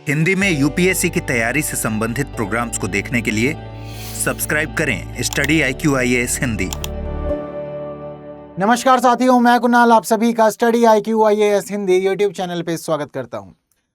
हिंदी में यूपीएससी की तैयारी से संबंधित प्रोग्राम्स को देखने के लिए सब्सक्राइब करें स्टडी IQ IAS हिंदी। नमस्कार साथियों, मैं कुणाल आप सभी का study IQ IAS Hindi YouTube channel पे स्वागत करता हूं।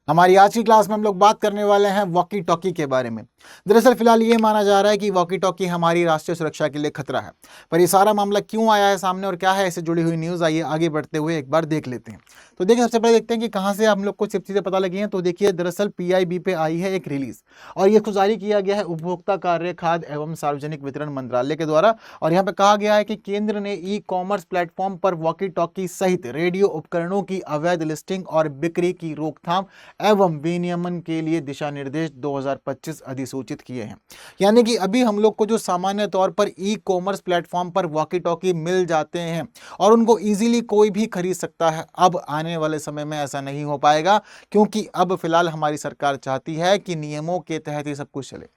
हमारी आज की क्लास में हम लोग बात करने वाले हैं वॉकी टॉकी के बारे में। दरअसल फिलहाल ये माना जा रहा है कि वॉकी टॉकी हमारी राष्ट्रीय सुरक्षा के लिए खतरा है, पर ये सारा मामला क्यों आया है सामने और क्या है इससे जुड़ी हुई न्यूज़, आइए आगे बढ़ते हुए एक बार देख लेते हैं। तो देखिए, सबसे पहले देखते हैं कि कहाँ से हम लोग को सब चीज़ें पता लगी हैं। तो देखिए, दरअसल PIB पे आई है एक रिलीज और ये जारी किया गया है उपभोक्ता कार्य, खाद्य एवं सार्वजनिक वितरण मंत्रालय के द्वारा। और यहाँ पे कहा गया है कि केंद्र ने ई-कॉमर्स प्लेटफॉर्म पर वॉकी टॉकी सहित रेडियो उपकरणों की अवैध लिस्टिंग और बिक्री की रोकथाम एवं विनियमन के लिए दिशा निर्देश 2025 अधिसूचित किए हैं। यानी कि अभी हम लोग को जो सामान्य तौर पर ई-कॉमर्स प्लेटफॉर्म पर वॉकी टॉकी मिल जाते हैं और उनको इजीली कोई भी खरीद सकता है, अब आने वाले समय में ऐसा नहीं हो पाएगा, क्योंकि अब फिलहाल हमारी सरकार चाहती है कि नियमों के तहत ही सब कुछ चले।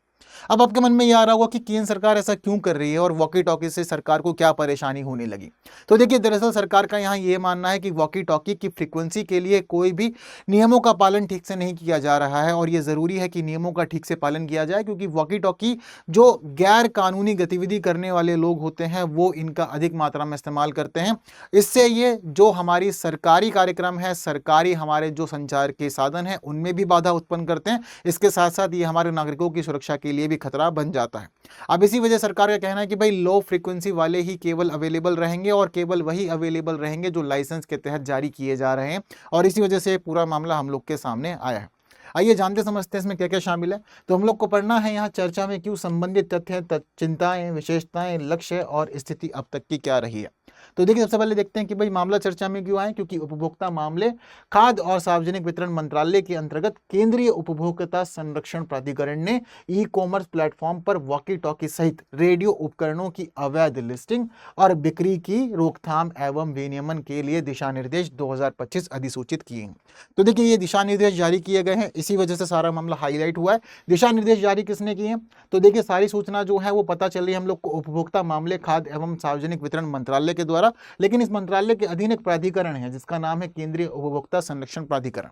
अब आपके मन में ये आ रहा होगा कि केंद्र सरकार ऐसा क्यों कर रही है और वॉकी टॉकी से सरकार को क्या परेशानी होने लगी। तो देखिए, दरअसल सरकार का यहाँ ये मानना है कि वॉकी टॉकी की फ्रीक्वेंसी के लिए कोई भी नियमों का पालन ठीक से नहीं किया जा रहा है और ये ज़रूरी है कि नियमों का ठीक से पालन किया जाए, क्योंकि वॉकी टॉकी जो गैर कानूनी गतिविधि करने वाले लोग होते हैं वो इनका अधिक मात्रा में इस्तेमाल करते हैं। इससे ये जो हमारी सरकारी कार्यक्रम है, सरकारी हमारे जो संचार के साधन हैं, उनमें भी बाधा उत्पन्न करते हैं। इसके साथ साथ ये हमारे नागरिकों की सुरक्षा के लिए भी खतरा बन जाता है। अब इसी वजह सरकार का कहना है कि भाई लो फ्रीक्वेंसी वाले ही केवल अवेलेबल रहेंगे और केवल वही अवेलेबल रहेंगे जो लाइसेंस के तहत जारी किए जा रहे हैं, और इसी वजह से पूरा मामला हम लोग के सामने आया है। आइए जानते समझते हैं इसमें क्या क्या शामिल है। तो हम लोग को पढ़ना है यहाँ चर्चा में क्यों संबंधित तथ्य, चिंताएं, विशेषताएं, लक्ष्य और स्थिति अब तक की क्या रही है। तो देखिए, सबसे पहले देखते हैं कि भाई मामला चर्चा में क्यों आए। क्योंकि उपभोक्ता मामले, खाद्य और सार्वजनिक वितरण मंत्रालय के अंतर्गत केंद्रीय उपभोक्ता संरक्षण प्राधिकरण ने ई-कॉमर्स प्लेटफॉर्म पर वॉकी टॉकी सहित रेडियो उपकरणों की अवैध लिस्टिंग और बिक्री की रोकथाम एवं विनियमन के लिए दिशा निर्देश 2025 अधिसूचित किए हैं। तो देखिए, ये दिशा निर्देश जारी किए गए हैं, इसी वजह से सारा मामला हाईलाइट हुआ है। दिशा निर्देश जारी किसने किए हैं? तो देखिए, सारी सूचना जो है वो पता चली हम लोग को उपभोक्ता मामले, खाद्य एवं सार्वजनिक वितरण मंत्रालय के द्वारा, लेकिन इस मंत्रालय के अधीन एक प्राधिकरण है जिसका नाम है केंद्रीय उपभोक्ता संरक्षण प्राधिकरण।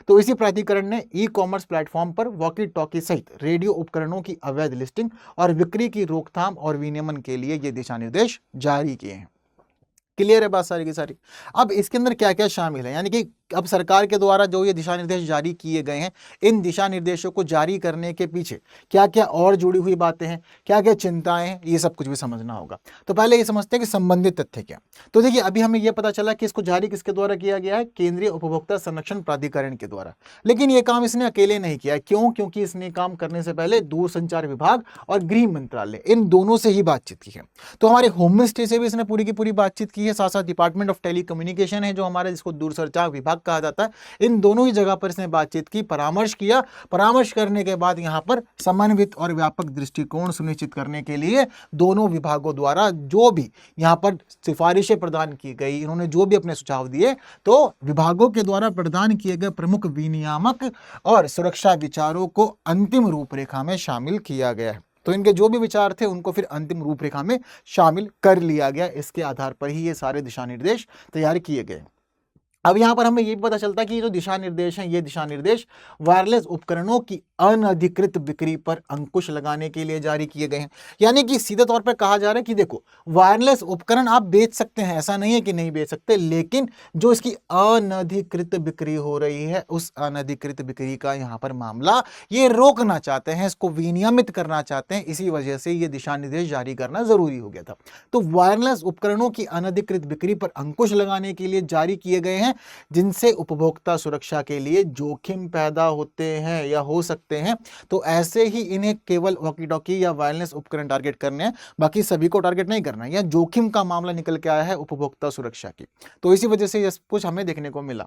तो इसी प्राधिकरण ने ई-कॉमर्स प्लेटफॉर्म पर वॉकी टॉकी सहित रेडियो उपकरणों की अवैध लिस्टिंग और बिक्री की रोकथाम और विनियमन के लिए ये दिशा निर्देश जारी किए हैं। क्लियर है बात सारी की सारी। अब इसके अंदर क्या क्या शामिल है, यानी कि अब सरकार के द्वारा जो ये दिशा निर्देश जारी किए गए हैं, इन दिशा निर्देशों को जारी करने के पीछे क्या क्या और जुड़ी हुई बातें हैं, क्या क्या चिंताएं हैं, ये सब कुछ भी समझना होगा। तो पहले ये समझते हैं कि संबंधित तथ्य क्या। तो देखिए, अभी हमें यह पता चला कि इसको जारी किसके द्वारा किया गया है, केंद्रीय उपभोक्ता संरक्षण प्राधिकरण के द्वारा। लेकिन ये काम इसने अकेले नहीं किया। क्यों? क्योंकि इसने काम करने से पहले दूरसंचार विभाग और गृह मंत्रालय, इन दोनों से ही बातचीत की है। तो हमारे होम मिनिस्ट्री से भी इसने पूरी की पूरी बातचीत की है, साथ साथ डिपार्टमेंट ऑफ टेलीकम्युनिकेशन है जो हमारे, जिसको दूरसंचार विभाग कहा जाता है, इन दोनों ही जगह पर इसने बातचीत की, परामर्श किया। परामर्श करने के बाद यहां पर समन्वित और व्यापक दृष्टिकोण सुनिश्चित करने के लिए दोनों विभागों द्वारा जो भी यहां पर सिफारिशें प्रदान की गई, इन्होंने जो भी अपने सुझाव दिए, तो विभागों के द्वारा प्रदान किए गए प्रमुख विनियामक और सुरक्षा विचारों को अंतिम रूपरेखा में शामिल किया गया है। तो इनके जो भी विचार थे उनको फिर अंतिम रूपरेखा में शामिल कर लिया गया। इसके आधार पर ही ये सारे दिशा निर्देश तैयार किए गए। अब यहाँ पर हमें ये भी पता चलता है कि ये जो दिशा निर्देश हैं, ये दिशा निर्देश वायरलेस उपकरणों की अनधिकृत बिक्री पर अंकुश लगाने के लिए जारी किए गए हैं। यानी कि सीधे तौर पर कहा जा रहा है कि देखो, वायरलेस उपकरण आप बेच सकते हैं, ऐसा नहीं है कि नहीं बेच सकते, लेकिन जो इसकी अनधिकृत बिक्री हो रही है, उस अनधिकृत बिक्री का यहाँ पर मामला ये रोकना चाहते हैं, इसको विनियमित करना चाहते हैं। इसी वजह से ये दिशा निर्देश जारी करना जरूरी हो गया था। तो वायरलेस उपकरणों की अनधिकृत बिक्री पर अंकुश लगाने के लिए जारी किए गए हैं, जिनसे उपभोक्ता सुरक्षा के लिए जोखिम पैदा होते हैं या हो सकते हैं। तो ऐसे ही इन्हें केवल वॉकी टॉकी या वायरलेस उपकरण टारगेट करने हैं, बाकी सभी को टारगेट नहीं करना है। यह जोखिम का मामला निकल के आया है उपभोक्ता सुरक्षा की, तो इसी वजह से यह कुछ हमें देखने को मिला।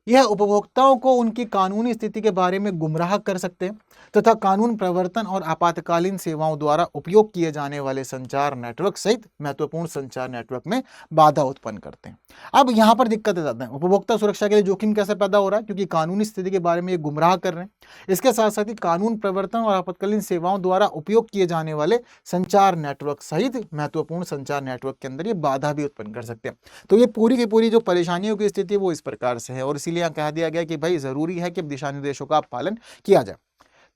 यह उपभोक्ताओं को उनकी कानूनी स्थिति के बारे में गुमराह कर सकते हैं तथा कानून प्रवर्तन और आपातकालीन सेवाओं द्वारा उपयोग किए जाने वाले संचार नेटवर्क सहित महत्वपूर्ण संचार नेटवर्क में बाधा उत्पन्न करते हैं। अब यहाँ पर दिक्कतें ज़्यादा हैं। उपभोक्ता सुरक्षा के लिए जोखिम कैसे पैदा हो रहा है? क्योंकि कानूनी स्थिति के बारे में ये गुमराह कर रहे हैं। इसके साथ साथ ही कानून प्रवर्तन और आपातकालीन सेवाओं द्वारा उपयोग किए जाने वाले संचार नेटवर्क सहित महत्वपूर्ण संचार नेटवर्क के अंदर ये बाधा भी उत्पन्न कर सकते हैं। तो ये पूरी की पूरी जो परेशानियों की स्थिति वो इस प्रकार से है, और इसीलिए इसीलिए यहाँ कह दिया गया कि भाई ज़रूरी है कि दिशा निर्देशों का पालन किया जाए।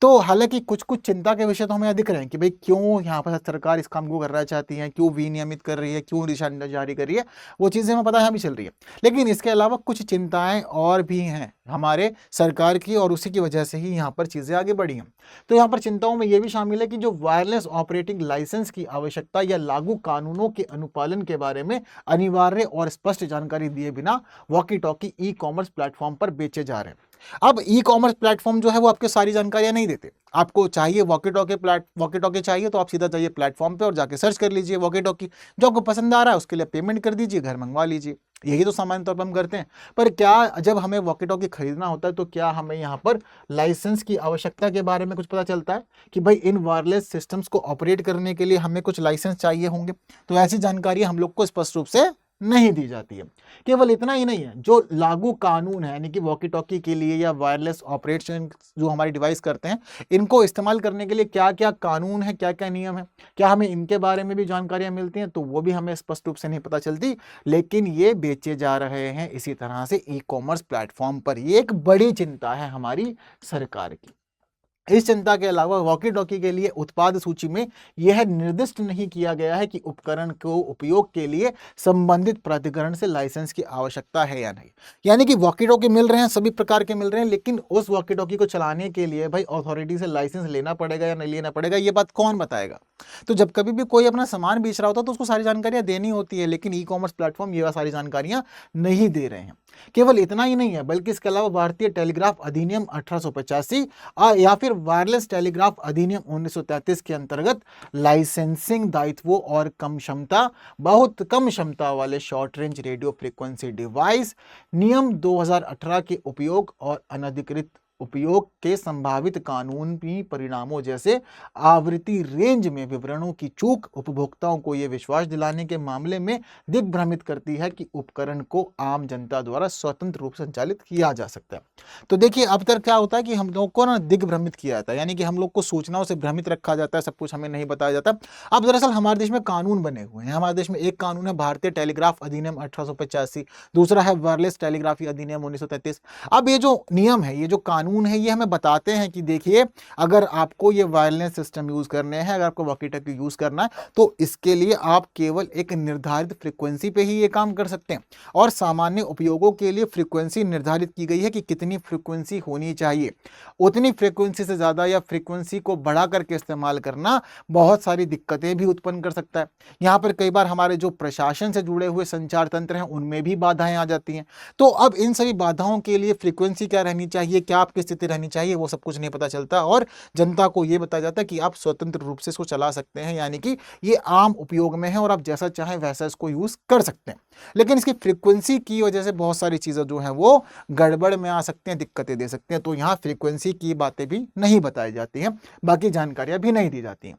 तो हालांकि कुछ कुछ चिंता के विषय तो हमें दिख रहे हैं कि भाई क्यों यहाँ पर सरकार इस काम को करना चाहती है, क्यों विनियमित कर रही है, क्यों दिशा निर्देश जारी कर रही है, वो चीज़ें हमें पता है अभी चल रही है। लेकिन इसके अलावा कुछ चिंताएं और भी हैं हमारे सरकार की, और उसी की वजह से ही यहाँ पर चीज़ें आगे बढ़ी हैं। तो यहाँ पर चिंताओं में ये भी शामिल है कि जो वायरलेस ऑपरेटिंग लाइसेंस की आवश्यकता या लागू कानूनों के अनुपालन के बारे में अनिवार्य और स्पष्ट जानकारी दिए बिना walkie talkie e commerce platform पर बेचे जा रहे हैं। अब ई कॉमर्स प्लेटफॉर्म जो है वो आपको सारी जानकारियां नहीं देते। आपको चाहिए वॉकी टॉकी चाहिए तो आप सीधा जाइए प्लेटफॉर्म पे और जाके सर्च कर लीजिए वॉकी टॉकी, जो आपको पसंद आ रहा है उसके लिए पेमेंट कर दीजिए, घर मंगवा लीजिए। यही तो सामान्य तौर पर हम करते हैं। पर क्या जब हमें वॉकी टॉकी खरीदना होता है तो क्या हमें यहाँ पर लाइसेंस की आवश्यकता के बारे में कुछ पता चलता है कि भाई इन वायरलेस सिस्टम्स को ऑपरेट करने के लिए हमें कुछ लाइसेंस चाहिए होंगे? तो ऐसी जानकारी हम लोग को स्पष्ट रूप से नहीं दी जाती है। केवल इतना ही नहीं है, जो लागू कानून है यानी कि वॉकी टॉकी के लिए या वायरलेस ऑपरेशन जो हमारे डिवाइस करते हैं, इनको इस्तेमाल करने के लिए क्या क्या कानून है, क्या क्या नियम है, क्या हमें इनके बारे में भी जानकारियां मिलती हैं? तो वो भी हमें स्पष्ट रूप से नहीं पता चलती। लेकिन ये बेचे जा रहे हैं इसी तरह से ई कॉमर्स प्लेटफॉर्म पर। ये एक बड़ी चिंता है हमारी सरकार की। इस चिंता के अलावा वॉकी टॉकी के लिए उत्पाद सूची में यह निर्दिष्ट नहीं किया गया है कि उपकरण को उपयोग के लिए संबंधित प्राधिकरण से लाइसेंस की आवश्यकता है या नहीं। यानी कि वॉकी टॉकी मिल रहे हैं, सभी प्रकार के मिल रहे हैं, लेकिन उस वॉकी टॉकी को चलाने के लिए भाई अथॉरिटी से लाइसेंस लेना पड़ेगा या नहीं लेना पड़ेगा, ये बात कौन बताएगा? तो जब कभी भी कोई अपना सामान बेच रहा होता है तो उसको सारी जानकारियां देनी होती है, लेकिन ई कॉमर्स प्लेटफॉर्म ये सारी जानकारियां नहीं दे रहे हैं। केवल इतना ही नहीं है, बल्कि इसके अलावा भारतीय टेलीग्राफ अधिनियम 1885 या फिर वायरलेस टेलीग्राफ अधिनियम 1933 के अंतर्गत लाइसेंसिंग दायित्वों और बहुत कम क्षमता वाले short range radio frequency device नियम 2018 के उपयोग और अनधिकृत उपयोग के संभावित कानूनी परिणामों जैसे आवृत्ति रेंज में विवरणों की चूक उपभोक्ताओं को यह विश्वास दिलाने के मामले में दिग्भ्रमित करती है कि उपकरण को आम जनता द्वारा स्वतंत्र रूप से संचालित किया जा सकता है। तो देखिए अब तक क्या होता है कि हम लोग को ना दिग्भ्रमित किया जाता है, यानी कि हम लोग को सूचनाओं से भ्रमित रखा जाता है, सब कुछ हमें नहीं बताया जाता। अब दरअसल हमारे देश में कानून बने हुए हैं। हमारे देश में एक कानून है भारतीय टेलीग्राफ अधिनियम 1885, दूसरा है वायरलेस टेलीग्राफी अधिनियम 1933। अब ये जो नियम है, ये जो कानून है, ये हमें बताते हैं कि देखिए अगर आपको ये वायरलेस सिस्टम यूज करने हैं, अगर आपको वॉकी टॉकी यूज करना है तो इसके लिए आप केवल एक निर्धारित फ्रीक्वेंसी पे ही ये काम कर सकते हैं। और सामान्य उपयोगों के लिए फ्रीक्वेंसी निर्धारित की गई है कि कितनी फ्रीक्वेंसी होनी चाहिए। उतनी फ्रीक्वेंसी से ज्यादा या फ्रीक्वेंसी को बढ़ा करके इस्तेमाल करना बहुत सारी दिक्कतें भी उत्पन्न कर सकता है। यहाँ पर कई बार हमारे जो प्रशासन से जुड़े हुए संचार तंत्र हैं उनमें भी बाधाएं आ जाती हैं। तो अब इन सभी बाधाओं के लिए फ्रीक्वेंसी क्या रहनी चाहिए, क्या आपकी स्थिति रहनी चाहिए, वो सब कुछ नहीं पता चलता और जनता को ये बताया जाता है कि आप स्वतंत्र रूप से इसको चला सकते हैं, यानी कि ये आम उपयोग में है और आप जैसा चाहें वैसा इसको यूज कर सकते हैं। लेकिन इसकी फ्रीक्वेंसी की वजह से बहुत सारी चीजें जो है वो गड़बड़ में आ सकते हैं, दिक्कतें दे सकते हैं। तो यहाँ फ्रीक्वेंसी की बातें भी नहीं बताई जाती हैं, बाकी जानकारियां भी नहीं दी जाती हैं।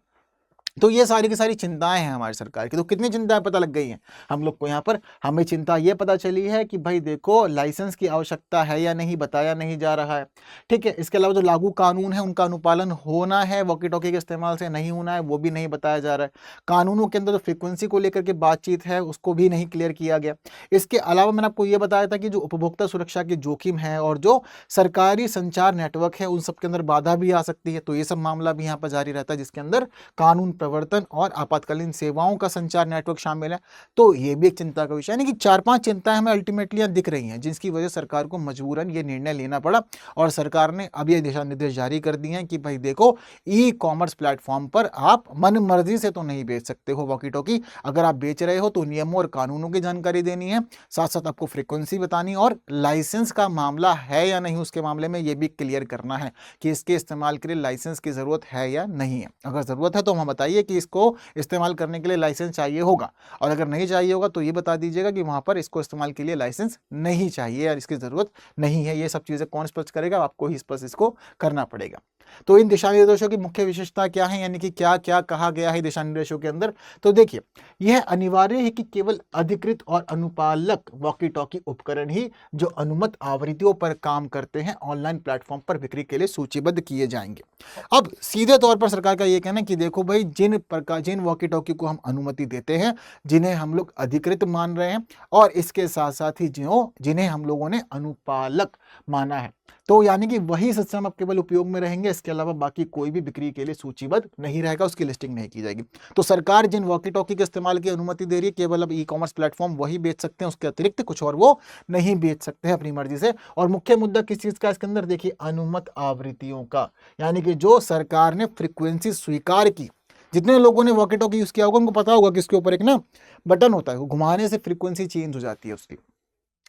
तो ये सारी की सारी चिंताएं हैं हमारी सरकार की। तो कितनी चिंताएं पता लग गई हैं हम लोग को? यहाँ पर हमें चिंता ये पता चली है कि भाई देखो लाइसेंस की आवश्यकता है या नहीं बताया नहीं जा रहा है, ठीक है। इसके अलावा जो लागू कानून है उनका अनुपालन होना है, वॉकी टॉकी के इस्तेमाल से नहीं होना है, वो भी नहीं बताया जा रहा है। कानूनों के अंदर जो फ्रीक्वेंसी को लेकर के बातचीत है उसको भी नहीं क्लियर किया गया। इसके अलावा मैंने आपको ये बताया था कि जो उपभोक्ता सुरक्षा के जोखिम है और जो सरकारी संचार नेटवर्क है उन सबके अंदर बाधा भी आ सकती है। तो ये सब मामला भी यहाँ पर जारी रहता है, जिसके अंदर कानून प्रवर्तन और आपातकालीन सेवाओं का संचार नेटवर्क शामिल है। तो ये भी एक चिंता का विषय है, यानी कि 4-5 चिंताएं हमें अल्टीमेटली दिख रही हैं, जिसकी वजह सरकार को मजबूरन ये निर्णय लेना पड़ा। और सरकार ने अब ये दिशा निर्देश जारी कर दिए हैं कि भाई देखो ई कॉमर्स प्लेटफॉर्म पर आप मन मर्जी से तो नहीं बेच सकते हो वॉकी टॉकी। अगर आप बेच रहे हो तो नियमों और कानूनों की जानकारी देनी है, साथ साथ आपको फ्रीक्वेंसी बतानी और लाइसेंस का मामला है या नहीं उसके मामले में ये भी क्लियर करना है कि इसके इस्तेमाल के लिए लाइसेंस की जरूरत है या नहीं है। अगर जरूरत है तो हम बताइए कि इसको इस्तेमाल करने के लिए लाइसेंस चाहिए होगा, और अगर नहीं चाहिए होगा तो ये बता दीजिएगा कि वहां पर इसको इस्तेमाल के लिए लाइसेंस नहीं चाहिए या इसकी जरूरत नहीं है। ये सब चीजें कौन स्पष्ट करेगा? आपको ही स्पष्ट इसको करना पड़ेगा। तो इन दिशा निर्देशों की मुख्य विशेषता क्या है, यानी कि क्या क्या कहा गया है दिशा निर्देशों के अंदर। तो देखिए, यह अनिवार्य है कि केवल अधिकृत और अनुपालक वॉकी टॉकी उपकरण ही जो अनुमत आवृत्तियों पर काम करते हैं ऑनलाइन प्लेटफॉर्म पर बिक्री के लिए सूचीबद्ध किए जाएंगे। अब सीधे तौर पर सरकार का ये कहना है कि देखो भाई, जिन वॉकी टॉकी को हम अनुमति देते हैं, जिन्हें हम लोग अधिकृत मान रहे हैं, और इसके साथ साथ ही जिन्हें हम लोगों ने अनुपालक माना है, तो यानी कि वही सिस्टम अब केवल उपयोग में रहेंगे। इसके अलावा बाकी कोई भी बिक्री के लिए सूचीबद्ध नहीं रहेगा, उसकी लिस्टिंग नहीं की जाएगी। तो सरकार जिन वॉकी टॉकी के इस्तेमाल की अनुमति दे रही है, केवल अब ई कॉमर्स प्लेटफॉर्म वही बेच सकते हैं, उसके अतिरिक्त कुछ और वो नहीं बेच सकते हैं अपनी मर्जी से। और मुख्य मुद्दा किस चीज का इसके अंदर, देखिए, अनुमत आवृत्तियों का, यानी कि जो सरकार ने फ्रीक्वेंसी स्वीकार की। जितने लोगों ने वॉकी टॉकी यूज किया होगा उनको पता होगा कि इसके ऊपर एक ना बटन होता है, वो घुमाने से फ्रीक्वेंसी चेंज हो जाती है उसकी।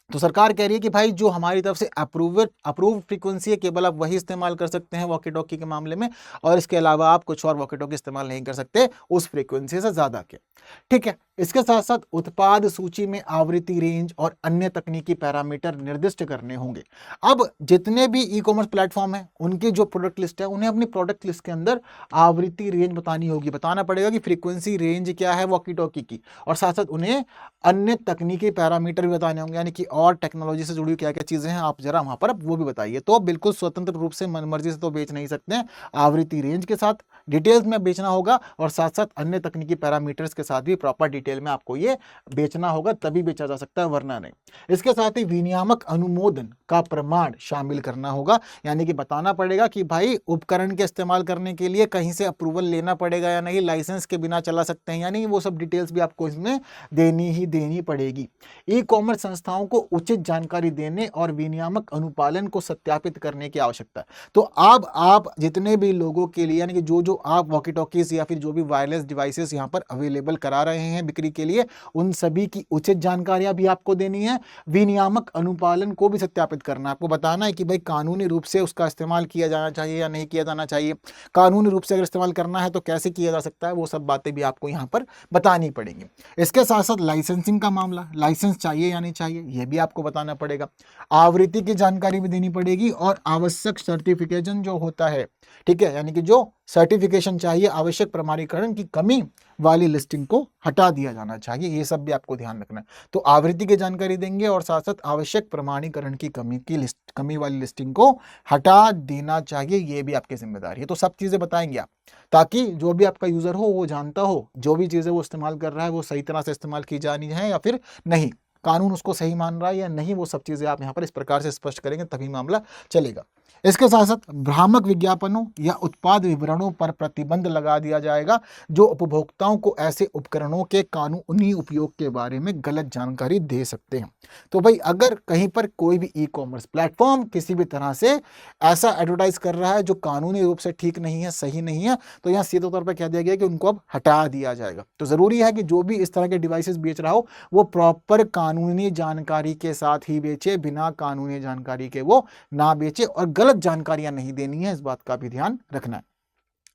तो सरकार कह रही है कि भाई जो हमारी तरफ से अप्रूव फ्रीक्वेंसी है, केवल आप वही इस्तेमाल कर सकते हैं वॉकी टॉकी के मामले में, और इसके अलावा आप कुछ और वॉकी टॉकी इस्तेमाल नहीं कर सकते उस फ्रीक्वेंसी से ज्यादा के। ठीक है, इसके साथ साथ उत्पाद सूची में आवृत्ति रेंज और अन्य तकनीकी पैरामीटर निर्दिष्ट करने होंगे। अब जितने भी ई कॉमर्स प्लेटफॉर्म है, उनकी जो प्रोडक्ट लिस्ट है, उन्हें अपनी प्रोडक्ट लिस्ट के अंदर आवृत्ति रेंज बतानी होगी, बताना पड़ेगा कि फ्रीक्वेंसी रेंज क्या है वॉकी टॉकी की, और साथ साथ उन्हें अन्य तकनीकी पैरामीटर भी बताने होंगे, यानी कि और टेक्नोलॉजी से जुड़ी क्या क्या चीजें हैं, आप जरा वहां पर वो भी बताइए। तो बिल्कुल स्वतंत्र रूप से मनमर्जी से तो बेच नहीं सकते हैं, आवृत्ति रेंज के साथ डिटेल्स में बेचना होगा, और साथ साथ अन्य तकनीकी पैरामीटर्स के साथ भी प्रॉपर डिटेल में आपको ये बेचना होगा, तभी बेचा जा सकता है, वरना नहीं। इसके साथ ही विनियामक अनुमोदन का प्रमाण शामिल करना होगा, यानी कि बताना पड़ेगा कि भाई उपकरण के इस्तेमाल करने के लिए कहीं से अप्रूवल लेना पड़ेगा या नहीं, लाइसेंस के बिना चला सकते हैं या नहीं, वो सब डिटेल्स भी आपको इसमें देनी पड़ेगी। ई कॉमर्स संस्थाओं को उचित जानकारी देने और विनियामक अनुपालन को सत्यापित करने की आवश्यकता है। तो अब आप जितने भी लोगों के लिए, यानी कि जो आप वॉकी टॉकीज या फिर जो भी वायरलेस डिवाइसेस यहाँ पर अवेलेबल करा रहे हैं बिक्री के लिए, उन सभी की उचित जानकारियां भी आपको देनी है। विनियामक अनुपालन को भी सत्यापित करना है, आपको बताना है कि भाई कानूनी रूप से उसका इस्तेमाल किया जाना चाहिए या नहीं किया जाना चाहिए, कानूनी रूप से अगर इस्तेमाल करना है तो कैसे किया जा सकता है, वो सब बातें भी आपको यहाँ पर बतानी पड़ेंगी। इसके साथ साथ लाइसेंसिंग का मामला, लाइसेंस चाहिए या नहीं चाहिए, यह भी आपको बताना पड़ेगा। आवृत्ति की जानकारी भी देनी पड़ेगी, और आवश्यक सर्टिफिकेशन जो होता है, ठीक है, यानी कि जो सर्टिफिकेशन चाहिए, आवश्यक प्रमाणीकरण की कमी वाली लिस्टिंग को हटा दिया जाना चाहिए, ये सब भी आपको ध्यान रखना है। तो आवृत्ति की जानकारी देंगे, और साथ साथ आवश्यक प्रमाणीकरण की कमी वाली लिस्टिंग को हटा देना चाहिए, ये भी आपकी जिम्मेदारी है। तो सब चीजें बताएंगे आप, ताकि जो भी आपका यूजर हो वो जानता हो जो भी चीजें वो इस्तेमाल कर रहा है वो सही तरह से इस्तेमाल की जानी है या फिर नहीं, कानून उसको सही मान रहा है या नहीं, वो सब चीजें आप यहाँ पर इस प्रकार से स्पष्ट करेंगे, तभी मामला चलेगा। इसके साथ साथ भ्रामक विज्ञापनों या उत्पाद विवरणों पर प्रतिबंध लगा दिया जाएगा, जो उपभोक्ताओं को ऐसे उपकरणों के कानूनी उपयोग के बारे में गलत जानकारी दे सकते हैं। तो भाई अगर कहीं पर कोई भी ई कॉमर्स प्लेटफॉर्म किसी भी तरह से ऐसा एडवर्टाइज कर रहा है जो कानूनी रूप से ठीक नहीं है, सही नहीं है, तो यहाँ सीधे तौर पर कह दिया गया कि उनको अब हटा दिया जाएगा। तो जरूरी है कि जो भी इस तरह के डिवाइसेस बेच रहा हो वो प्रॉपर कानूनी जानकारी के साथ ही बेचे, बिना कानूनी जानकारी के वो ना बेचे, और गलत जानकारियां नहीं देनी है, इस बात का भी ध्यान रखना है।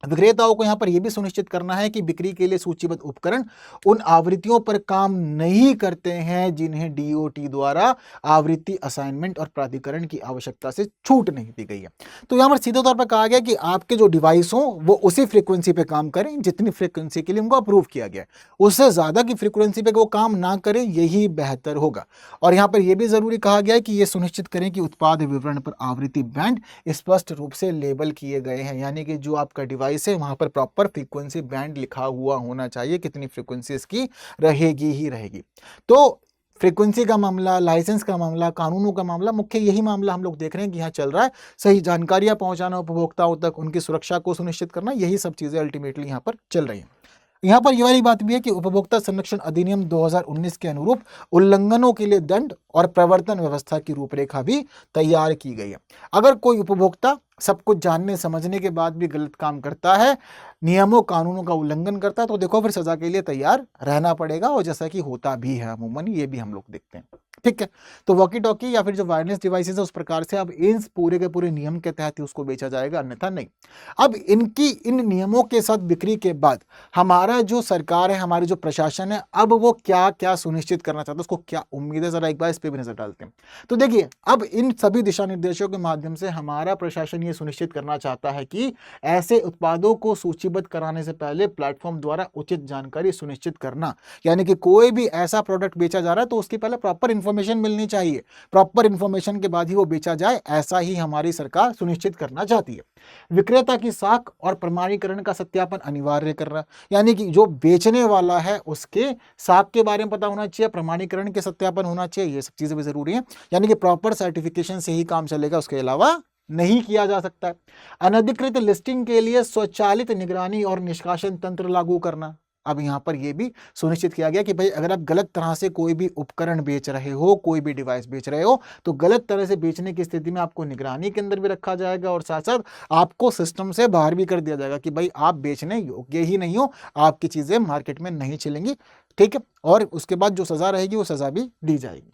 विक्रेताओं को यहाँ पर यह भी सुनिश्चित करना है कि बिक्री के लिए सूचीबद्ध उपकरण उन आवृत्तियों पर काम नहीं करते हैं जिन्हें डीओटी द्वारा आवृत्ति असाइनमेंट और प्राधिकरण की आवश्यकता से छूट नहीं दी गई है। तो यहाँ पर सीधे तौर पर कहा गया कि आपके जो डिवाइस हो वो उसी फ्रीक्वेंसी पे काम करें जितनी फ्रीक्वेंसी के लिए उनको अप्रूव किया गया है, उससे ज्यादा की फ्रीक्वेंसी पे वो काम ना करें, यही बेहतर होगा। और यहाँ पर यह भी जरूरी कहा गया है कि यह सुनिश्चित करें कि उत्पाद विवरण पर आवृत्ति बैंड स्पष्ट रूप से लेबल किए गए हैं, यानी कि जो आपका डिवाइस है वहां पर प्रॉपर फ्रीक्वेंसी बैंड लिखा हुआ होना चाहिए, कितनी फ्रीक्वेंसी इसकी रहेगी ही रहेगी। तो फ्रीक्वेंसी का मामला, लाइसेंस का मामला, कानूनों का मामला, मुख्य यही मामला हम लोग देख रहे हैं कि यहाँ चल रहा है। सही जानकारियां पहुंचाना उपभोक्ताओं तक, उनकी सुरक्षा को सुनिश्चित करना, यही सब चीजें अल्टीमेटली यहाँ पर चल रही हैं। यहाँ पर ये वाली बात भी है कि उपभोक्ता संरक्षण अधिनियम 2019 के अनुरूप उल्लंघनों के लिए दंड और प्रवर्तन व्यवस्था की रूपरेखा भी तैयार की गई है। अगर कोई उपभोक्ता सब कुछ जानने समझने के बाद भी गलत काम करता है, नियमों कानूनों का उल्लंघन करता है, तो देखो फिर सजा के लिए तैयार रहना पड़ेगा, और जैसा कि होता भी है अमूमन, ये भी हम लोग देखते हैं। ठीक है, तो वॉकी टॉकी या फिर जो वायरलेस डिवाइसेस है उस प्रकार से अब इन पूरे के पूरे नियम के तहत ही उसको बेचा जाएगा, अन्यथा नहीं। अब इन नियमों के साथ बिक्री के बाद हमारा जो सरकार है, हमारी जो प्रशासन है, अब वो क्या क्या सुनिश्चित करना चाहता है, उसको क्या उम्मीद है, जरा एक बार इस पे भी नजर डालते हैं। तो देखिए, अब इन सभी दिशा निर्देशों के माध्यम से हमारा प्रशासन ये सुनिश्चित करना चाहता है कि ऐसे उत्पादों को सूचीबद्ध कराने से पहले प्लेटफॉर्म द्वारा उचित जानकारी सुनिश्चित करना, यानी कि कोई भी ऐसा प्रोडक्ट बेचा जा रहा है तो उसकी पहले प्रॉपर इंफॉर्मेशन मिलनी चाहिए, प्रॉपर इंफॉर्मेशन के बाद ही वो बेचा जाए, ऐसा ही हमारी सरकार सुनिश्चित करना चाहती है। विक्रेता की साख और प्रमाणीकरण का सत्यापन अनिवार्य कर रहा है, यानी कि जो बेचने वाला है उसके साख के बारे में पता होना चाहिए, प्रमाणीकरण के सत्यापन होना चाहिए, ये सब चीजें भी जरूरी है, यानी कि प्रॉपर सर्टिफिकेशन से ही काम चलेगा, उसके अलावा नहीं किया जा सकता है। अनधिकृत लिस्टिंग के लिए स्वचालित निगरानी और निष्कासन तंत्र लागू करना। अब यहाँ पर यह भी सुनिश्चित किया गया कि भाई अगर आप गलत तरह से कोई भी उपकरण बेच रहे हो, कोई भी डिवाइस बेच रहे हो, तो गलत तरह से बेचने की स्थिति में आपको निगरानी के अंदर भी रखा जाएगा और साथ साथ आपको सिस्टम से बाहर भी कर दिया जाएगा कि भाई आप बेचने योग्य ही नहीं हो, आपकी चीजें मार्केट में नहीं चलेंगी, ठीक है। और उसके बाद जो सजा रहेगी वो सजा भी दी जाएगी।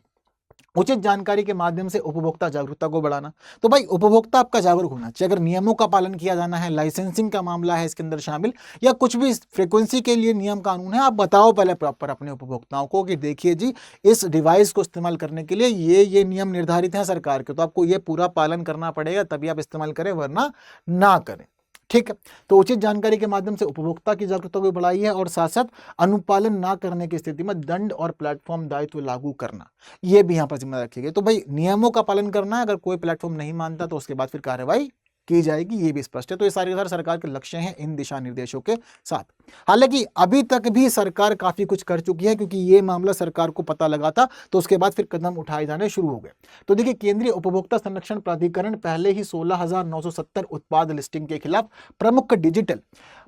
उचित जानकारी के माध्यम से उपभोक्ता जागरूकता को बढ़ाना। तो भाई उपभोक्ता आपका जागरूक होना चाहिए, अगर नियमों का पालन किया जाना है, लाइसेंसिंग का मामला है इसके अंदर शामिल, या कुछ भी फ्रीक्वेंसी के लिए नियम कानून है, आप बताओ पहले प्रॉपर अपने उपभोक्ताओं को कि देखिए जी इस डिवाइस को इस्तेमाल करने के लिए ये नियम निर्धारित है सरकार के, तो आपको ये पूरा पालन करना पड़ेगा तभी आप इस्तेमाल करें, वरना ना करें, ठीक है। तो उचित जानकारी के माध्यम से उपभोक्ता की जागरूकता को बढ़ाई है और साथ साथ अनुपालन ना करने की स्थिति में दंड और प्लेटफॉर्म दायित्व लागू करना, यह भी यहां पर जिम्मेदारी रखी गई। तो भाई नियमों का पालन करना है, अगर कोई प्लेटफॉर्म नहीं मानता तो उसके बाद फिर कार्रवाई की जाएगी, ये भी स्पष्ट है। तो ये सारे सरकार के लक्ष्य हैं इन दिशा निर्देशों के साथ। हालांकि अभी तक भी सरकार काफी कुछ कर चुकी है, क्योंकि ये मामला सरकार को पता लगा था, तो उसके बाद फिर कदम उठाए जाने शुरू हो गए। तो देखिए, केंद्रीय उपभोक्ता संरक्षण प्राधिकरण पहले ही 16,970 उत्पाद लिस्टिंग के खिलाफ प्रमुख डिजिटल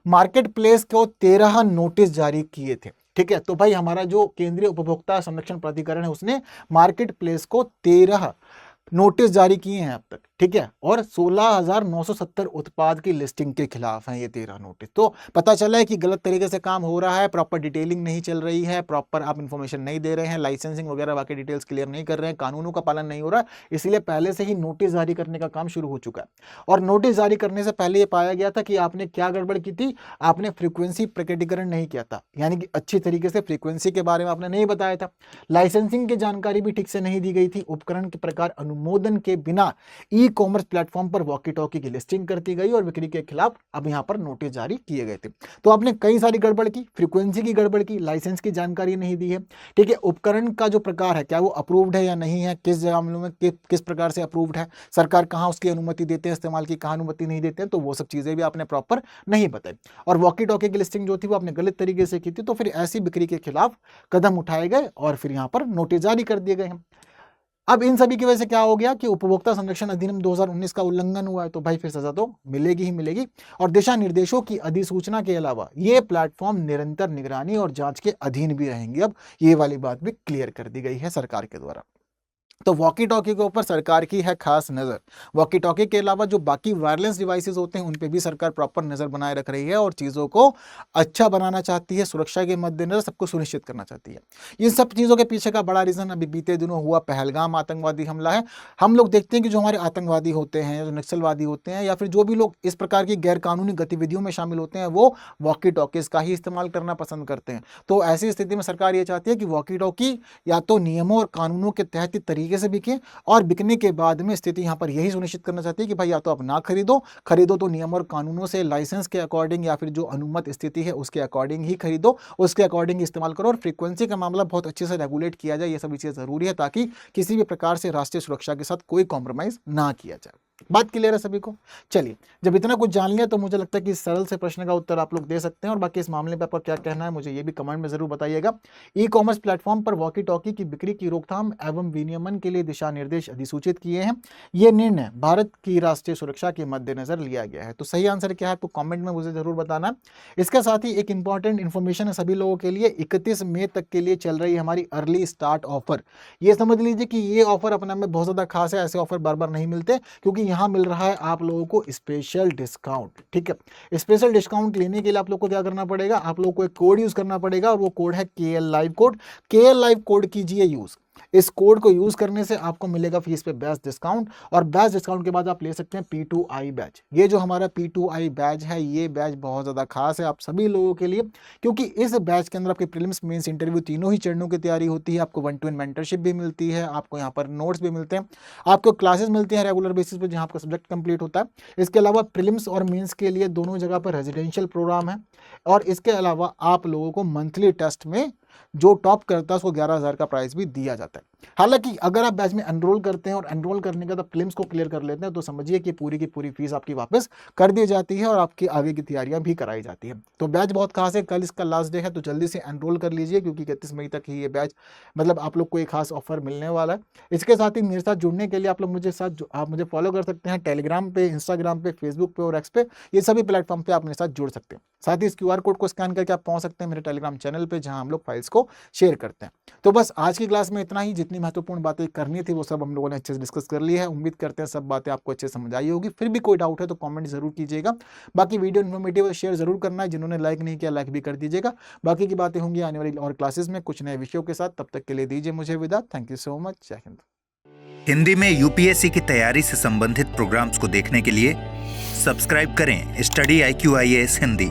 मार्केट प्लेस को 13 नोटिस जारी किए थे, ठीक है। तो भाई हमारा जो केंद्रीय उपभोक्ता संरक्षण प्राधिकरण है उसने मार्केट प्लेस को 13 नोटिस जारी किए हैं अब तक, ठीक है, और 16,970 उत्पाद की लिस्टिंग के खिलाफ हैं ये 13 नोटिस। तो पता चला है कि गलत तरीके से काम हो रहा है, प्रॉपर डिटेलिंग नहीं चल रही है, प्रॉपर आप इंफॉर्मेशन नहीं दे रहे हैं, लाइसेंसिंग वगैरह बाकी डिटेल्स क्लियर नहीं कर रहे हैं, कानूनों का पालन नहीं हो रहा है, इसलिए पहले से ही नोटिस जारी करने का काम शुरू हो चुका है। और नोटिस जारी करने से पहले ये पाया गया था कि आपने क्या गड़बड़ की थी, आपने फ्रीक्वेंसी प्रकटीकरण नहीं किया था, यानी कि अच्छी तरीके से फ्रीक्वेंसी के बारे में आपने नहीं बताया था, लाइसेंसिंग की जानकारी भी ठीक से नहीं दी गई थी, उपकरण के प्रकार अनुमोदन के बिना ई कॉमर्स प्लेटफॉर्म पर वॉकी टॉकी की लिस्टिंग करती गई और बिक्री के खिलाफ अब यहां पर नोटिस जारी किए गए थे। तो आपने कई सारी गड़बड़ की, फ्रीक्वेंसी की गड़बड़ की, लाइसेंस की जानकारी नहीं दी है, ठीक है, उपकरण का जो प्रकार है क्या वो अप्रूव्ड है या नहीं है, किस मामलों में किस प्रकार से अप्रूव्ड है, सरकार कहां उसकी अनुमति देते हैं इस्तेमाल की, कहां अनुमति नहीं देते हैं, तो वो सब चीजें भी आपने प्रॉपर नहीं बताई। और वॉकी टॉकी की लिस्टिंग जो थी वो आपने गलत तरीके से की थी, तो फिर ऐसी बिक्री के खिलाफ कदम उठाए गए और फिर यहां पर नोटिस जारी कर दिए गए हैं। अब इन सभी की वजह से क्या हो गया कि उपभोक्ता संरक्षण अधिनियम 2019 का उल्लंघन हुआ है, तो भाई फिर सजा तो मिलेगी ही मिलेगी। और दिशा निर्देशों की अधिसूचना के अलावा ये प्लेटफॉर्म निरंतर निगरानी और जांच के अधीन भी रहेंगे। अब ये वाली बात भी क्लियर कर दी गई है सरकार के द्वारा। तो वॉकी टॉकी के ऊपर सरकार की है खास नजर। वॉकी टॉकी के अलावा जो बाकी वायरलेस डिवाइसेस होते हैं उन पे भी सरकार प्रॉपर नजर बनाए रख रही है और चीजों को अच्छा बनाना चाहती है, सुरक्षा के मद्देनजर सबको सुनिश्चित करना चाहती है। इन सब चीजों के पीछे का बड़ा रीजन अभी बीते दिनों हुआ पहलगाम आतंकवादी हमला है। हम लोग देखते हैं कि जो हमारे आतंकवादी होते हैं, जो नक्सलवादी होते हैं, या फिर जो भी लोग इस प्रकार की गैरकानूनी गतिविधियों में शामिल होते हैं, वो वॉकी टॉकीज का ही इस्तेमाल करना पसंद करते हैं। तो ऐसी स्थिति में सरकार ये चाहती है कि वॉकी टॉकी या तो नियमों और कानूनों के तहत तरीके से बिके, और बिकने के बाद में स्थिति यहां पर यही सुनिश्चित करना चाहती है कि भाई या तो आप ना खरीदो तो नियम और कानूनों से, लाइसेंस के अकॉर्डिंग या फिर जो अनुमत स्थिति है उसके अकॉर्डिंग ही खरीदो, उसके अकॉर्डिंग इस्तेमाल करो, और फ्रीक्वेंसी का मामला बहुत अच्छे से रेगुलेट किया जाए। ये सभी चीजें जरूरी है ताकि किसी भी प्रकार से राष्ट्रीय सुरक्षा के साथ कोई कॉम्प्रोमाइज ना किया जाए। बात क्लियर है सभी को? चलिए, जब इतना कुछ जान लिया तो मुझे लगता है कि सरल से प्रश्न का उत्तर आप लोग दे सकते हैं, और बाकी इस मामले पर आपका क्या कहना है मुझे ये भी कमेंट में जरूर बताइएगा। ई कॉमर्स प्लेटफॉर्म पर वॉकी टॉकी की बिक्री की रोकथाम एवं विनियमन के लिए दिशा निर्देश अधिसूचित किए हैं। यह निर्णय भारत की राष्ट्रीय सुरक्षा के मद्देनजर लिया गया है। तो सही आंसर क्या है आपको कॉमेंट में मुझे जरूर बताना। इसके साथ ही एक इंपॉर्टेंट इन्फॉर्मेशन है सभी लोगों के लिए, 31 मई तक के लिए चल रही हमारी अर्ली स्टार्ट ऑफर। ये समझ लीजिए कि ये ऑफर अपने में बहुत ज्यादा खास है, ऐसे ऑफर बार बार नहीं मिलते, क्योंकि यहाँ मिल रहा है आप लोगों को स्पेशल डिस्काउंट। ठीक है, स्पेशल डिस्काउंट लेने के लिए आप लोग को क्या करना पड़ेगा, आप लोगों को एक कोड यूज करना पड़ेगा, और वो कोड है KL live code. KL live code कीजिए यूज। इस कोड को यूज करने से आपको मिलेगा फीस पे बेस्ट डिस्काउंट, और बेस्ट डिस्काउंट के बाद आप ले सकते हैं P2I बैच। ये जो हमारा P2I बैच है, ये बैच बहुत ज़्यादा खास है आप सभी लोगों के लिए, क्योंकि इस बैच के अंदर आपके प्रीलिम्स, मेंस, इंटरव्यू तीनों ही चरणों की तैयारी होती है। आपको 1-to-1 मेंटरशिप भी मिलती है, आपको यहाँ पर नोट्स भी मिलते हैं, आपको क्लासेस मिलती हैं रेगुलर बेसिस पर जहाँ आपका सब्जेक्ट कंप्लीट होता है। इसके अलावा प्रीलिम्स और मेंस के लिए दोनों जगह पर रेजिडेंशियल प्रोग्राम है, और इसके अलावा आप लोगों को मंथली टेस्ट में जो टॉप करता है उसको 11,000 का प्राइस भी दिया जाता है। हालांकि अगर आप बैच में एनरोल करते हैं और एनरोल करने के बाद प्रीलिम्स को क्लियर कर लेते हैं तो समझिए कि पूरी की पूरी फीस आपकी वापस कर दी जाती है और आपकी आगे की तैयारियां भी कराई जाती है। तो बैच बहुत खास है, कल इसका लास्ट डे है, तो जल्दी से एनरोल कर लीजिए क्योंकि 31 मई तक ही ये बैच मतलब आप लोग को एक खास ऑफर मिलने वाला है। इसके साथ ही मेरे साथ जुड़ने के लिए आप लोग आप मुझे फॉलो कर सकते हैं टेलीग्राम पे, इंस्टाग्राम पे, फेसबुक पे और एक्स पे, ये सभी प्लेटफॉर्म पे आप मेरे साथ जुड़ सकते हैं। साथ ही इस QR कोड को स्कैन करके आप पहुंच सकते हैं मेरे टेलीग्राम चैनल पे जहां हम लोग फाइल्स को शेयर करते हैं। तो बस आज की क्लास में इतना ही, जितनी महत्वपूर्ण बातें करनी थी वो सब हम लोगों ने अच्छे से डिस्कस कर ली है। उम्मीद करते हैं सब बातें आपको अच्छे से समझ आई होगी। फिर भी कोई डाउट है तो कमेंट जरूर कीजिएगा। बाकी वीडियो इन्फॉर्मेटिव शेयर जरूर करना है, जिन्होंने लाइक नहीं किया लाइक भी कर दीजिएगा। बाकी की बातें होंगी आने वाली और क्लासेस में कुछ नए विषयों के साथ। तब तक के लिए दीजिए मुझे विदा। Thank you so much. जय हिंद। हिंदी में यूपीएससी की तैयारी से संबंधित प्रोग्राम्स को देखने के लिए सब्सक्राइब करें स्टडी IQ IAS हिंदी।